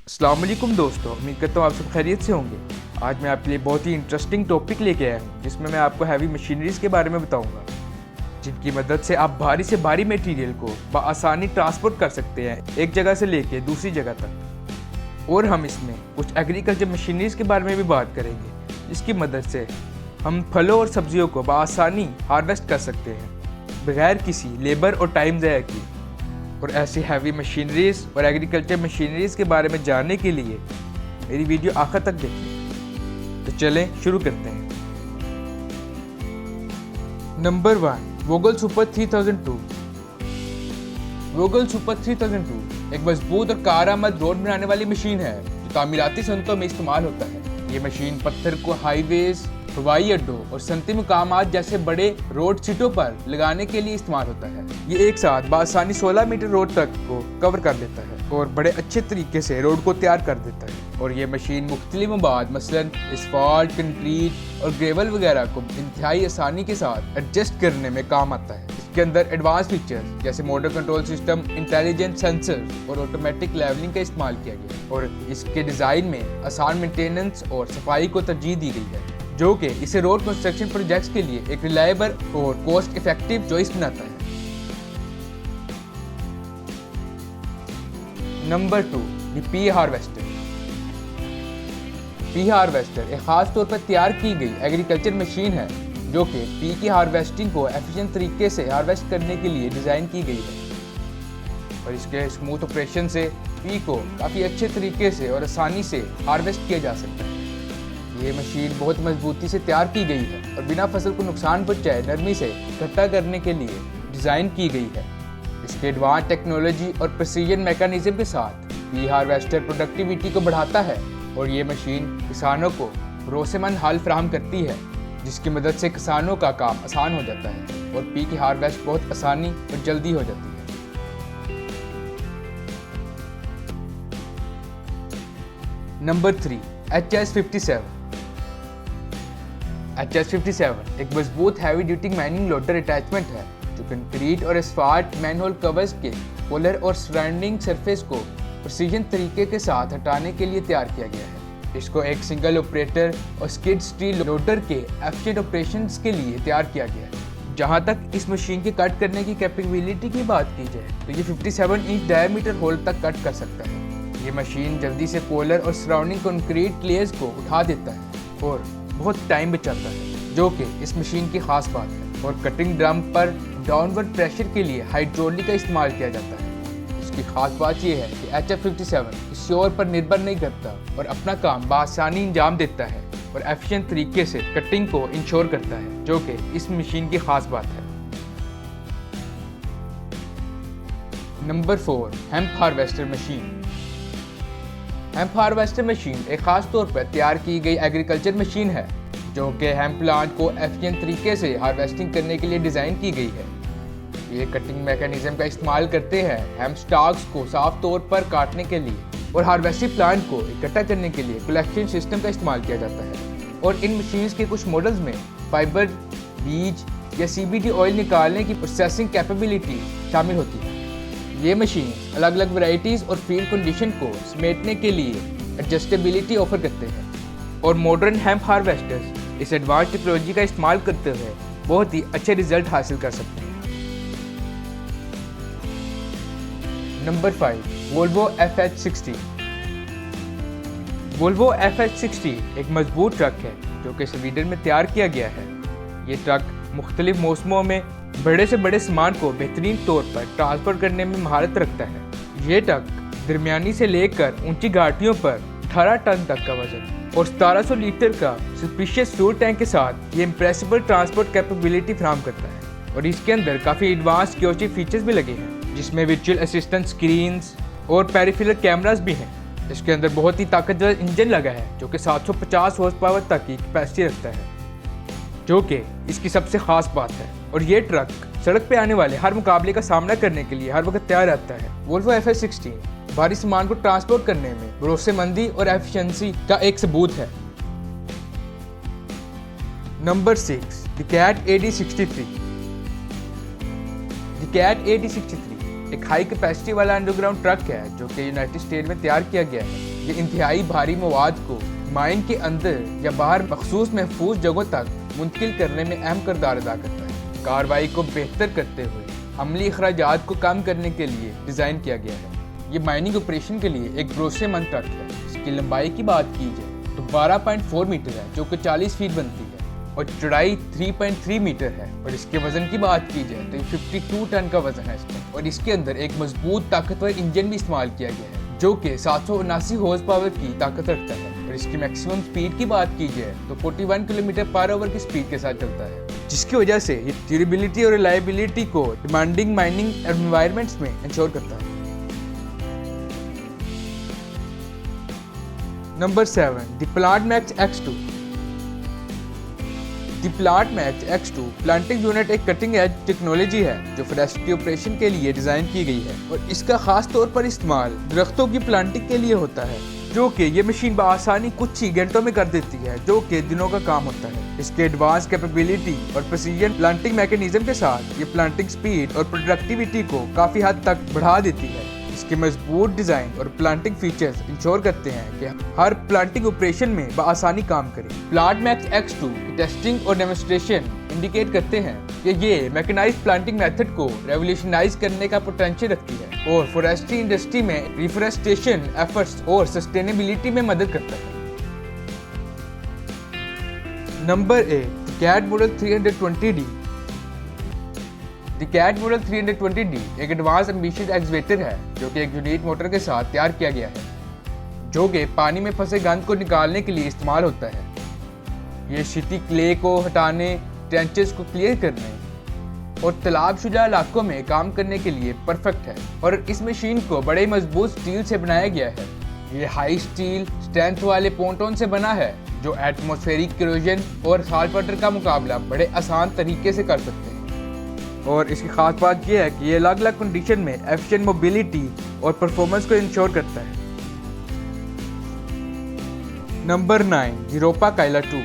अस्सलाम वालेकुम दोस्तों, उम्मीद करता हूँ आप सब खैरियत से होंगे। आज मैं आपके लिए बहुत ही इंटरेस्टिंग टॉपिक लेके आया हूँ जिसमें मैं आपको हैवी मशीनरीज के बारे में बताऊँगा, जिनकी मदद से आप भारी से भारी मटेरियल को बआसानी ट्रांसपोर्ट कर सकते हैं एक जगह से लेके दूसरी जगह तक। और हम इसमें कुछ एग्रीकल्चर मशीनरीज के बारे में भी बात करेंगे, जिसकी मदद से हम फलों और सब्जियों को बआसानी हार्वेस्ट कर सकते हैं बगैर किसी लेबर और टाइम ज़ाया किए। और ऐसी हैवी मशीनरीज और एग्रीकल्चर मशीनरीज के बारे में जानने के लिए मेरी वीडियो आखिर तक देखें। तो चलें शुरू करते हैं। Number 1, Vogele super 3002। Vogele super 3002 एक मजबूत और कारआमद रोड बनाने वाली मशीन है जो तामीराती सनतों में इस्तेमाल होता है। ये मशीन पत्थर को हाईवेज, हवाई अड्डों और सनती मुकामात जैसे बड़े रोड सीटों पर लगाने के लिए इस्तेमाल होता है। ये एक साथ बआसानी 16 मीटर रोड तक को कवर कर देता है और बड़े अच्छे तरीके से रोड को तैयार कर देता है। और ये मशीन मुख्तलिफ मवाद मसलन एस्फाल्ट, कंक्रीट और ग्रेवल वगैरह को इंतहाई आसानी के साथ एडजस्ट करने में काम आता है। इसके अंदर एडवांस फीचर्स जैसे motor control system, intelligent sensor और ऑटोमेटिक लेवलिंग का इस्तेमाल किया गया और इसके डिज़ाइन में आसान मेंटेनेंस और सफाई को तरजीह दी गई है, जो कि इसे रोड कंस्ट्रक्शन प्रोजेक्ट्स के लिए एक रिलायबल और कॉस्ट इफेक्टिव चॉइस बनाता है। Number 2, the P harvester. P harvester एक खास तौर पर तैयार की गई एग्रीकल्चर मशीन है जो कि पी की हार्वेस्टिंग को एफिशिएंट तरीके से हार्वेस्ट करने के लिए डिज़ाइन की गई है। और इसके स्मूथ ऑपरेशन से पी को काफ़ी अच्छे तरीके से और आसानी से हार्वेस्ट किया जा सकता है। ये मशीन बहुत मजबूती से तैयार की गई है और बिना फसल को नुकसान पहुंचाए नरमी से इकट्ठा करने के लिए डिज़ाइन की गई है। इसके एडवांस टेक्नोलॉजी और प्रिसीजन मैकेनिज्म के साथ पी हार्वेस्टर प्रोडक्टिविटी को बढ़ाता है और ये मशीन किसानों को भरोसेमंद हल फराहम करती है, जिसकी मदद से किसानों का काम आसान हो जाता है और पी की हार्वेस्ट बहुत आसानी और जल्दी हो जाती है। Number 3, HS57। HS57 एक मजबूत heavy duty mining loader attachment है जो कंक्रीट और एस्फाल्ट मैनहोल कवर्स के पोलर और सराउंडिंग सरफेस को प्रिसीजन तरीके के साथ हटाने के लिए तैयार किया गया है। इसको एक सिंगल ऑपरेटर और स्किड स्टील लोडर के एफिशिएंट ऑपरेशंस के लिए तैयार किया गया है। जहां तक इस मशीन के कट करने की कैपेबिलिटी की बात की जाए तो ये 57 इंच डायमीटर होल तक कट कर सकता है। ये मशीन जल्दी से पोलर और सराउंडिंग कंक्रीट लेयर्स को उठा देता है और बहुत टाइम बचाता है, जो कि इस मशीन की खास बात है। और कटिंग ड्रम पर डाउनवर्ड प्रेशर के लिए हाइड्रोलिक का इस्तेमाल किया जाता है। इसकी खास बात यह है कि HS57 किसी और पर निर्भर नहीं करता और अपना काम बआसानी अंजाम देता है और एफिशिएंट तरीके से कटिंग को इंश्योर करता है, जो कि इस मशीन की खास बात है। Number 4, hemp harvester machine. Hemp harvester machine एक खास तौर पर तैयार की गई एग्रीकल्चर मशीन है जो कि हेम्प प्लांट को एफिशिएंट तरीके से हार्वेस्टिंग करने के लिए डिज़ाइन की गई है। ये कटिंग मैकेनिज्म का इस्तेमाल करते हैं हेम्प स्टॉक्स को साफ तौर पर काटने के लिए और हार्वेस्टिंग प्लांट को इकट्ठा करने के लिए कलेक्शन सिस्टम का इस्तेमाल किया जाता है। और इन मशीन्स के कुछ मॉडल्स में फाइबर, बीज या CBD ऑयल निकालने की प्रोसेसिंग कैपेबिलिटी शामिल होती है। ये मशीन अलग अलग वैरायटीज़ और फील्ड कंडीशन को समेटने के लिए एडजस्टेबिलिटी ऑफर करते हैं और मॉडर्न हेम्प हार्वेस्टर्स इस एडवांस टेक्नोलॉजी का इस्तेमाल करते हुए बहुत ही अच्छे रिजल्ट हासिल कर सकते हैं। Number 5, Volvo FH60। Volvo FH60 एक मजबूत ट्रक है जो कि स्वीडन में तैयार किया गया है। ये ट्रक मुख्तलिफ मौसमों में बड़े से बड़े सामान को बेहतरीन तौर पर ट्रांसफर करने में महारत रखता है। ये ट्रक दरमियानी से लेकर ऊंची घाटियों पर 18 टन तक का वजन और 1700 लीटर का सफिशिएंट फ्यूल टैंक के साथ ये इम्प्रेसिबल ट्रांसपोर्ट कैपेबिलिटी फराहम करता है। और इसके अंदर काफ़ी एडवांस सिक्योरिटी फीचर्स भी लगे हैं, जिसमें वर्चुअल असिस्टेंट स्क्रीन्स और पेरिफेरल कैमरास भी हैं। इसके अंदर बहुत ही ताकतवर इंजन लगा है जो कि 750 हॉर्स पावर तक की कैपेसिटी रखता है, जो कि इसकी सबसे ख़ास बात है। और ये ट्रक सड़क पे आने वाले हर मुकाबले का सामना करने के लिए हर वक्त तैयार रहता है। वोल्वो FH60 भारी सामान को ट्रांसपोर्ट करने में भरोसेमंदी और एफिशिएंसी का एक सबूत है। Number 6, the Cat AD63। The Cat AD63 एक हाई कैपेसिटी वाला अंडरग्राउंड ट्रक है जो कि यूनाइटेड स्टेट में तैयार किया गया है। ये इंतहाई भारी मवाद को माइन के अंदर या बाहर मखसूस महफूज जगहों तक मुंतकिल करने में अहम किरदार अदा करता है। कार्रवाई को बेहतर करते हुए अमली अखराजात को कम करने के लिए डिज़ाइन किया गया है। ये माइनिंग ऑपरेशन के लिए एक भरोसेमंद ट्रक है। इसकी लंबाई की बात की जाए तो 12.4 मीटर है, जो कि 40 फीट बनती है, और चौड़ाई 3.3 मीटर है। और इसके वजन की बात की जाए तो 52 टन का वजन है इसका। और इसके अंदर एक मजबूत ताकतवर इंजन भी इस्तेमाल किया गया है, जो कि 779 हॉर्स पावर की ताकत रखता है। और इसकी मैक्सिमम स्पीड की बात की जाए तो 41 किलोमीटर पर आवर की स्पीड के साथ चलता है, जिसकी वजह से ये ड्यूरेबिलिटी और रिलायबिलिटी को डिमांडिंग माइनिंग एनवायरनमेंट्स में इंश्योर करता है। Number 7, the PlantMax X2। The PlantMax X2 planting unit एक कटिंग एज टेक्नोलॉजी है जो फॉरेस्ट्री ऑपरेशन के लिए डिजाइन की गई है, और इसका खास तौर पर इस्तेमाल दरख्तों की प्लांटिंग के लिए होता है, जो कि ये मशीन बआसानी कुछ ही घंटों में कर देती है, जो कि दिनों का काम होता है। इसके एडवांस कैपेबिलिटी और प्रिसीजन प्लांटिंग मैकेनिज्म के साथ ये प्लांटिंग स्पीड और प्रोडक्टिविटी को काफी हद तक बढ़ा देती है। इसके मजबूत डिजाइन और प्लांटिंग फीचर्स इंश्योर करते हैं कि हर प्लांटिंग ऑपरेशन में बआसानी काम करे। प्लांटमैक्स X2 टेस्टिंग और डेमोन्स्ट्रेशन इंडिकेट करते हैं कि ये मैकेनाइज्ड प्लांटिंग मेथड को रेवोल्यूशनाइज करने का पोटेंशियल रखती है और फॉरेस्ट्री इंडस्ट्री में रिफॉरेस्टेशन एफर्ट्स और सस्टेनेबिलिटी में मदद करता है। Number 8, Cat model 320D। The Cat model 320D एक एडवांस एम्बिशियस एक्सवेटर है, जो कि एक यूनिट मोटर के साथ तैयार किया गया है, जो कि पानी में फंसे गंद को निकालने के लिए इस्तेमाल होता है। ये शिटी क्ले को हटाने, ट्रेंचेस को क्लियर करने और तालाब शुदा इलाकों में काम करने के लिए परफेक्ट है। और इस मशीन को बड़े मजबूत स्टील से बनाया गया है। ये हाई स्टील स्ट्रेंथ वाले पोंटोन से बना है, जो एटमॉस्फेरिक करोजन और साल्ट वाटर का मुकाबला बड़े आसान तरीके से कर सकते हैं। और इसकी खास बात यह है कि ये अलग अलग कंडीशन में एफिशिएंट मोबिलिटी और परफॉर्मेंस को इंश्योर करता है। नंबर 9, रोपा काइला 2।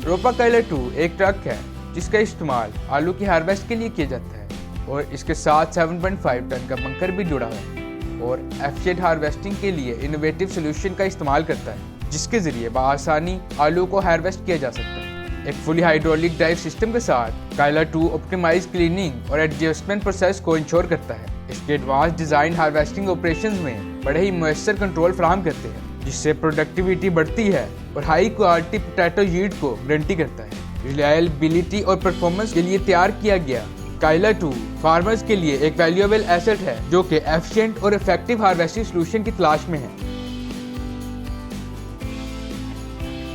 रोपा काइला 2 एक ट्रक है जिसका इस्तेमाल आलू की हार्वेस्ट के लिए किया जाता है, और इसके साथ 7.5 टन का बंकर भी जुड़ा है, और एफिशिएंट हार्वेस्टिंग के लिए इनोवेटिव सोल्यूशन का इस्तेमाल करता है, जिसके जरिए बआसानी आलू को हार्वेस्ट किया जा सकता है। एक फुली हाइड्रोलिक ड्राइव सिस्टम के साथ काइला 2 ऑप्टिमाइज क्लीनिंग और एडजस्टमेंट प्रोसेस को इंश्योर करता है। इसके एडवांस डिजाइन हार्वेस्टिंग ऑपरेशंस में बड़े ही मुयस्सर कंट्रोल फराहम करते हैं, जिससे प्रोडक्टिविटी बढ़ती है और हाई क्वालिटी पोटैटो यील्ड को गारंटी करता है। रिलायबिलिटी और परफॉर्मेंस के लिए तैयार किया गया काइला 2 फार्मर्स के लिए एक वैल्यूएबल एसेट है, जो कि एफिशिएंट और इफेक्टिव हार्वेस्टिंग सॉल्यूशन की तलाश में है।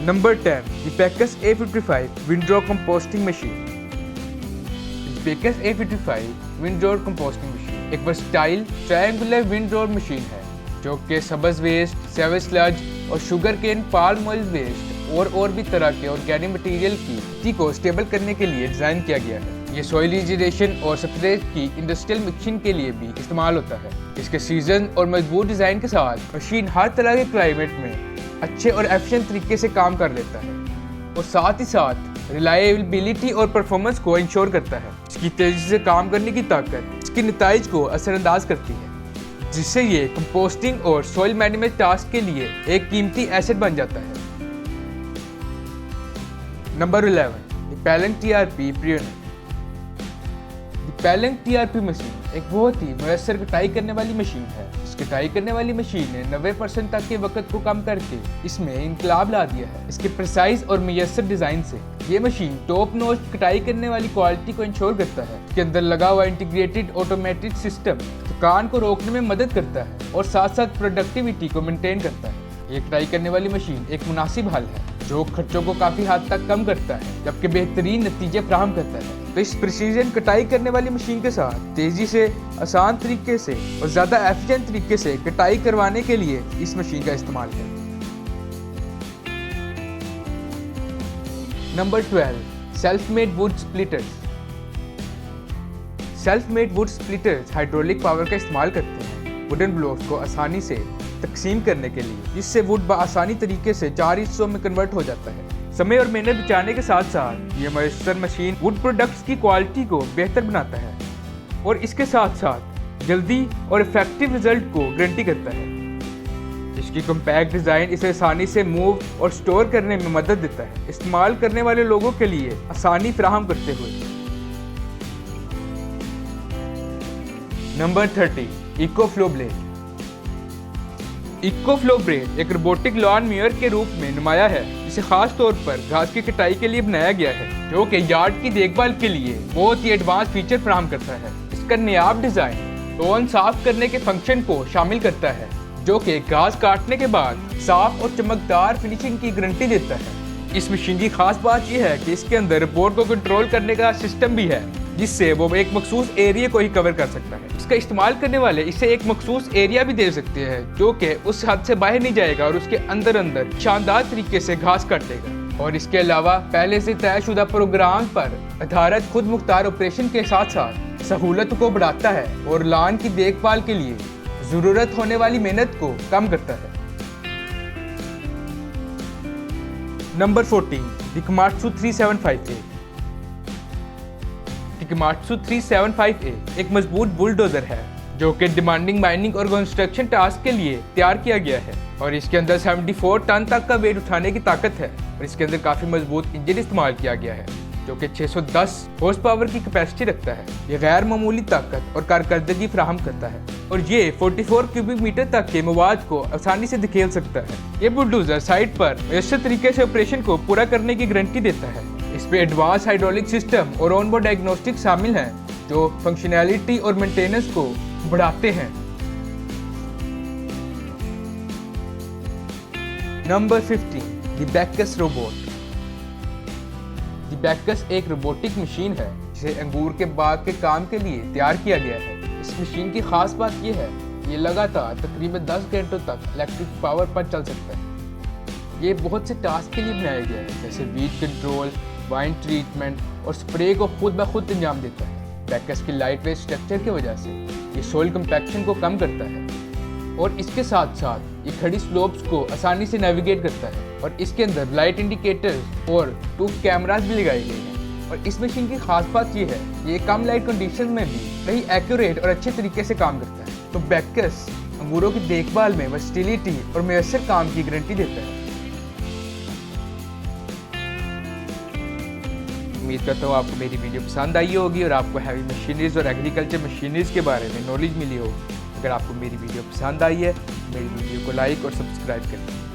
Number 10, Beckers A55 windrow composting machine. Beckers A55 windrow composting machine एक वर्सटाइल ट्रायंगुलर विंडरोर मशीन है, जो कि सब्ज वेस्ट, सेवेज स्लज और sugar cane palm oil waste और भी तरह के ऑर्गेनिक मटेरियल की मिट्टी को स्टेबल करने के लिए डिजाइन किया गया है। ये सॉइल रिजनरेशन और सब्सट्रेट की इंडस्ट्रियल मिक्सिंग के लिए भी इस्तेमाल होता है। इसके सीजन और मजबूत डिजाइन के साथ मशीन हर तरह के क्लाइमेट में अच्छे और एफिशिएंट तरीके से काम कर लेता है, और साथ ही साथ रिलायबिलिटी और परफॉर्मेंस को इंश्योर करता है। इसकी तेजी से काम करने की ताकत इसके नताइज को असरअंदाज करती है, जिससे ये कंपोस्टिंग और सॉइल मैनेजमेंट टास्क के लिए एक कीमती एसेट बन जाता है। Number 11, पैलेंग TRP प्रियोनेट। पैलेंग TRP मशीन एक बहुत ही मुयस्सर कटाई करने वाली मशीन है। इस कटाई करने वाली मशीन ने 90% तक के वक्त को कम करके इसमें इनकलाब ला दिया है। इसके प्रिसाइज और मुयस्सर डिजाइन से ये मशीन टॉप नॉच कटाई करने वाली क्वालिटी को इंश्योर करता है। इसके अंदर लगा हुआ इंटीग्रेटेड ऑटोमेटेड सिस्टम थकान को रोकने में मदद करता है और साथ साथ प्रोडक्टिविटी को मेंटेन करता है। ये कटाई करने वाली मशीन एक मुनासिब हल है, जो खर्चों को काफी हद तक कम करता है, जबकि बेहतरीन नतीजे फराहम करता है। तो इस प्रिसीजन कटाई करने वाली मशीन के साथ तेजी से, आसान तरीके से और ज्यादा एफिशिएंट तरीके से कटाई करवाने के लिए इस मशीन का इस्तेमाल करें। Number 12, self made would splitters. Self made would splitters hydraulic power का इस्तेमाल करते हैं वुडन ब्लॉक्स को आसानी से तकसीम करने के लिए, जिससे वुड बआसानी तरीके से 4 हिस्सों में कन्वर्ट हो जाता है। समय और मेहनत बचाने के साथ साथ ये मुयस्सर मशीन वुड प्रोडक्ट्स की क्वालिटी को बेहतर बनाता है और इसके साथ साथ जल्दी और इफेक्टिव रिजल्ट को गारंटी करता है। इसकी कॉम्पैक्ट डिज़ाइन इसे आसानी से मूव और स्टोर करने में मदद देता है, इस्तेमाल करने वाले लोगों के लिए आसानी फराहम करते हुए। Number 30, EcoFlow blade. EcoFlow blade एक रोबोटिक लॉन मेयर के रूप में नुमाया है, जिसे खास तौर पर घास की कटाई के लिए बनाया गया है, जो कि यार्ड की देखभाल के लिए बहुत ही एडवांस फीचर फराहम करता है। इसका नायाब डिजाइन लॉन साफ करने के फंक्शन को शामिल करता है, जो कि घास काटने के बाद साफ और चमकदार फिनिशिंग की गारंटी देता है। इस मशीन की खास बात यह है कि इसके अंदर रोबोट को कंट्रोल करने का सिस्टम भी है, जिससे वो एक मखसूस एरिया को ही कवर कर सकता है। इसका इस्तेमाल करने वाले इसे एक मखसूस एरिया भी दे सकते हैं, जो कि उस हद से बाहर नहीं जाएगा और उसके अंदर शानदार तरीके से घास काटेगा। और इसके अलावा पहले से तयशुदा प्रोग्राम पर आधारित खुद मुख्तार ऑपरेशन के साथ साथ सहूलत को बढ़ाता है और लॉन की देखभाल के लिए जरूरत होने वाली मेहनत को कम करता है। Number 14, डिकोमात्सु 375A। डिकोमात्सु 375A एक मजबूत बुलडोजर है, जो कि डिमांडिंग माइनिंग और कंस्ट्रक्शन टास्क के लिए तैयार किया गया है। और इसके अंदर 74 टन तक का वेट उठाने की ताकत है और इसके अंदर काफ़ी मजबूत इंजन इस्तेमाल किया गया है, जो कि 610 हॉर्स पावर की कैपेसिटी रखता है। ये गैर मामूली ताकत और कारकर्दगी फराहम करता है और ये 44 क्यूबिक मीटर तक के मवाद को आसानी से धकेल सकता है। ये बुलडोजर साइट पर मुयस्सर तरीके से ऑपरेशन को पूरा करने की गारंटी देता है। इसमें एडवांस हाइड्रोलिक सिस्टम और ऑनबोर्ड डायग्नोस्टिक शामिल हैं, जो फंक्शनैलिटी और मेंटेनेंस को बढ़ाते हैं। Number 15, the Bacchus robot. The Bacchus एक रोबोटिक मशीन है, जिसे अंगूर के बाग के काम के लिए तैयार किया गया है। इस मशीन की खास बात यह है, ये लगातार तकरीबन 10 घंटों तक इलेक्ट्रिक पावर पर चल सकता है। ये बहुत से टास्क के लिए बनाया गया है, जैसे वीड कंट्रोल, वाइन ट्रीटमेंट और स्प्रे को खुद ब खुद अंजाम देता है। बैकस की लाइट वेट स्ट्रक्चर की वजह से ये सोइल कंपैक्शन को कम करता है और इसके साथ साथ ये खड़ी स्लोप्स को आसानी से नेविगेट करता है। और इसके अंदर लाइट इंडिकेटर्स और 2 कैमरास भी लगाए गए हैं। और इस मशीन की खास बात ये है, ये कम लाइट कंडीशन में भी सही एक्यूरेट और अच्छे तरीके से काम करता है। तो बैकस अंगूरों की देखभाल में वर्सटिलिटी और मुयस्सर काम की गारंटी देता है। उम्मीद करता हूँ आपको मेरी वीडियो पसंद आई होगी और आपको हैवी मशीनरीज और एग्रीकल्चर मशीनरीज के बारे में नॉलेज मिली हो। अगर आपको मेरी वीडियो पसंद आई है, मेरी वीडियो को लाइक और सब्सक्राइब करें।